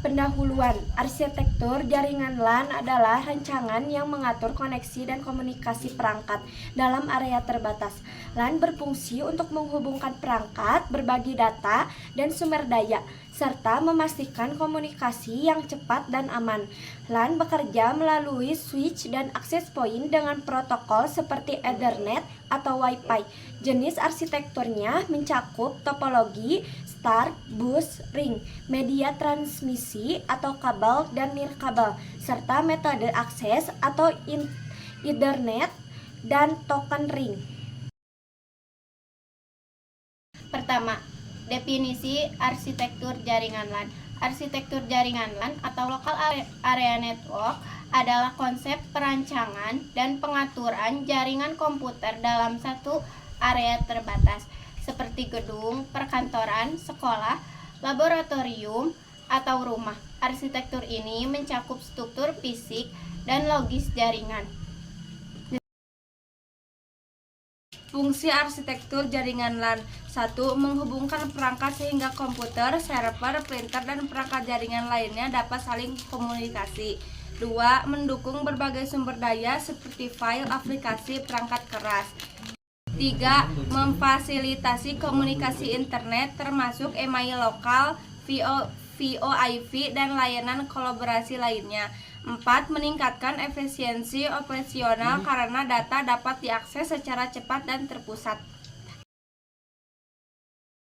Pendahuluan, arsitektur jaringan LAN adalah rancangan yang mengatur koneksi dan komunikasi perangkat dalam area terbatas. LAN berfungsi untuk menghubungkan perangkat, berbagi data, dan sumber daya, serta memastikan komunikasi yang cepat dan aman. LAN bekerja melalui switch dan access point dengan protokol seperti Ethernet atau Wi-Fi. Jenis arsitekturnya mencakup topologi star, bus, ring, media transmisi atau kabel dan nirkabel, serta metode akses atau Ethernet dan token ring. Pertama, definisi arsitektur jaringan LAN. Arsitektur jaringan LAN atau Local Area Network adalah konsep perancangan dan pengaturan jaringan komputer dalam satu area terbatas, seperti gedung, perkantoran, sekolah, laboratorium, atau rumah. Arsitektur ini mencakup struktur fisik dan logis jaringan. Fungsi arsitektur jaringan LAN. 1. Menghubungkan perangkat sehingga komputer, server, printer, dan perangkat jaringan lainnya dapat saling komunikasi. 2. Mendukung berbagai sumber daya seperti file, aplikasi, perangkat keras. 3. Memfasilitasi komunikasi internet termasuk email lokal, VoIP, dan layanan kolaborasi lainnya. 4. Meningkatkan efisiensi operasional karena data dapat diakses secara cepat dan terpusat.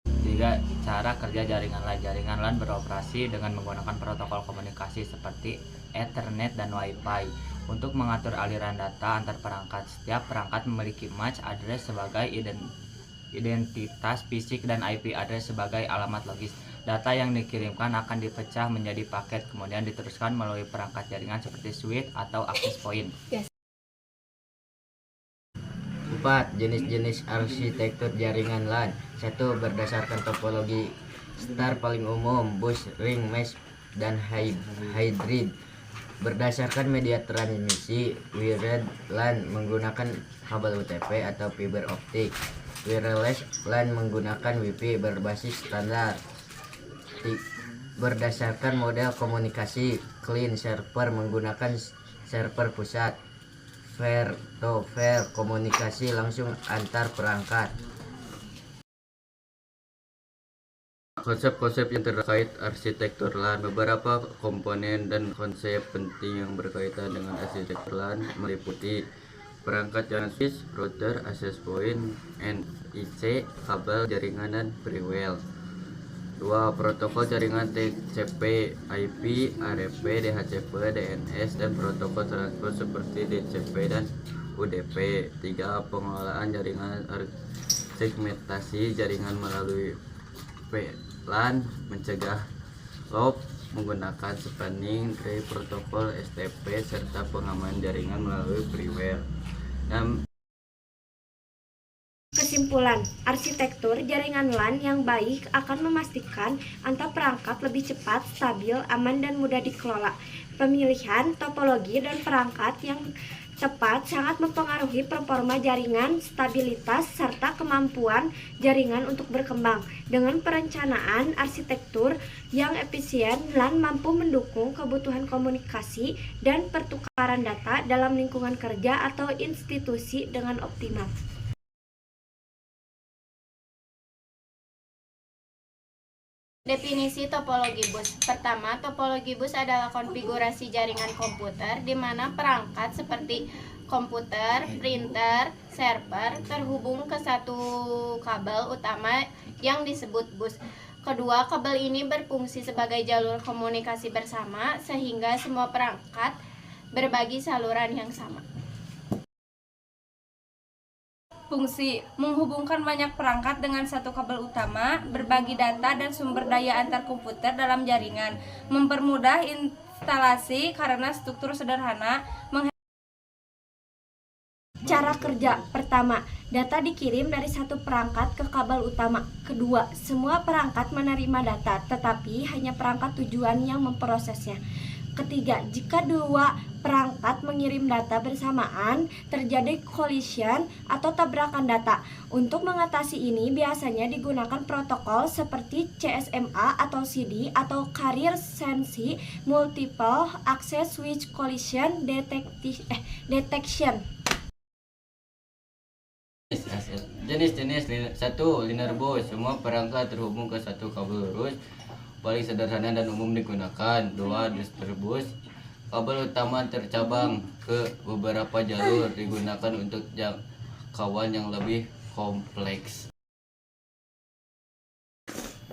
3. Cara kerja jaringan LAN. Jaringan LAN beroperasi dengan menggunakan protokol komunikasi seperti Ethernet dan Wi-Fi untuk mengatur aliran data antar perangkat. Setiap perangkat memiliki MAC address sebagai identitas fisik dan IP address sebagai alamat logis. Data yang dikirimkan akan dipecah menjadi paket, kemudian diteruskan melalui perangkat jaringan seperti switch atau access point. 4. Jenis-jenis arsitektur jaringan LAN. 1. Berdasarkan topologi star paling umum, bus, ring, mesh, dan hybrid. Berdasarkan media transmisi, wired LAN menggunakan kabel UTP atau fiber optik. Wireless LAN menggunakan Wi-Fi berbasis standar. Berdasarkan model komunikasi, client server menggunakan server pusat. Peer-to-peer komunikasi langsung antar perangkat. Konsep-konsep yang terkait arsitektur LAN. Beberapa komponen dan konsep penting yang berkaitan dengan arsitektur LAN meliputi perangkat jaringan switch, router, access point, NIC, kabel jaringan, dan firewall. 2. Protokol jaringan TCP, IP, ARP, DHCP, DNS, dan protokol transport seperti DCP dan UDP. 3. Pengelolaan jaringan. Segmentasi jaringan melalui VLAN, mencegah loop menggunakan spanning tree protokol STP, serta pengaman jaringan melalui firewall. Kesimpulan, arsitektur jaringan LAN yang baik akan memastikan antar perangkat lebih cepat, stabil, aman, dan mudah dikelola. Pemilihan topologi dan perangkat yang tepat sangat mempengaruhi performa jaringan, stabilitas, serta kemampuan jaringan untuk berkembang. Dengan perencanaan arsitektur yang efisien, LAN mampu mendukung kebutuhan komunikasi dan pertukaran data dalam lingkungan kerja atau institusi dengan optimal. Definisi topologi bus. Pertama, topologi bus adalah konfigurasi jaringan komputer di mana perangkat seperti komputer, printer, server terhubung ke satu kabel utama yang disebut bus. Kedua, kabel ini berfungsi sebagai jalur komunikasi bersama sehingga semua perangkat berbagi saluran yang sama. Fungsi menghubungkan banyak perangkat dengan satu kabel utama, berbagi data dan sumber daya antar komputer dalam jaringan, mempermudah instalasi karena struktur sederhana. Cara kerja. Pertama, Data dikirim dari satu perangkat ke kabel utama. Kedua, semua perangkat menerima data, tetapi hanya perangkat tujuan yang memprosesnya. Ketiga, jika dua perangkat mengirim data bersamaan, terjadi collision atau tabrakan data. Untuk mengatasi ini, biasanya digunakan protokol seperti CSMA atau CD atau Carrier Sensi Multiple Access Switch Collision Detection. Jenis-jenis satu linear bus, semua perangkat terhubung ke satu kabel lurus paling sederhana dan umum digunakan. Dua, booster bus, kabel utama tercabang ke beberapa jalur, digunakan untuk jangkauan yang lebih kompleks.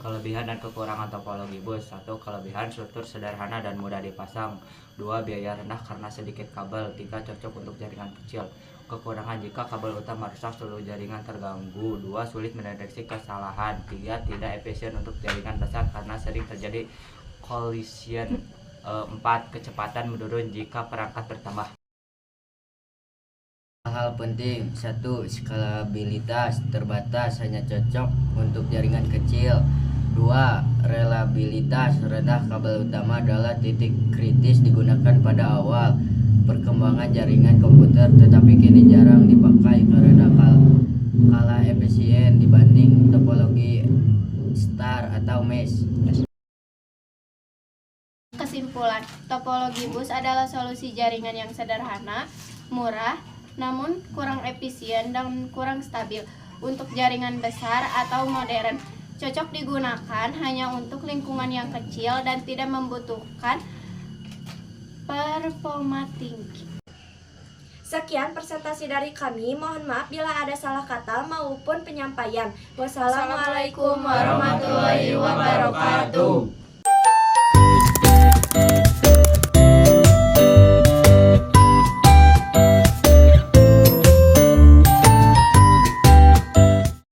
Kelebihan dan kekurangan topologi bus. 1. Kelebihan, struktur sederhana dan mudah dipasang. 2. Biaya rendah karena sedikit kabel. 3. Cocok untuk jaringan kecil. Kekurangan, jika kabel utama rusak seluruh jaringan terganggu. 2. Sulit mendeteksi kesalahan. 3. Tidak efisien untuk jaringan besar karena sering terjadi collision. 4. Kecepatan menurun jika perangkat bertambah. Hal penting: 1. Skalabilitas terbatas, hanya cocok untuk jaringan kecil. 2. Reliabilitas rendah, kabel utama adalah titik kritis digunakan pada awal perkembangan jaringan komputer, tetapi kini jarang dipakai karena kalah efisien dibanding topologi star atau mesh. Kesimpulan, topologi bus adalah solusi jaringan yang sederhana, murah, namun kurang efisien dan kurang stabil untuk jaringan besar atau modern. Cocok digunakan hanya untuk lingkungan yang kecil dan tidak membutuhkan performa tinggi. Sekian presentasi dari kami. Mohon maaf bila ada salah kata maupun penyampaian. Wassalamualaikum warahmatullahi wabarakatuh.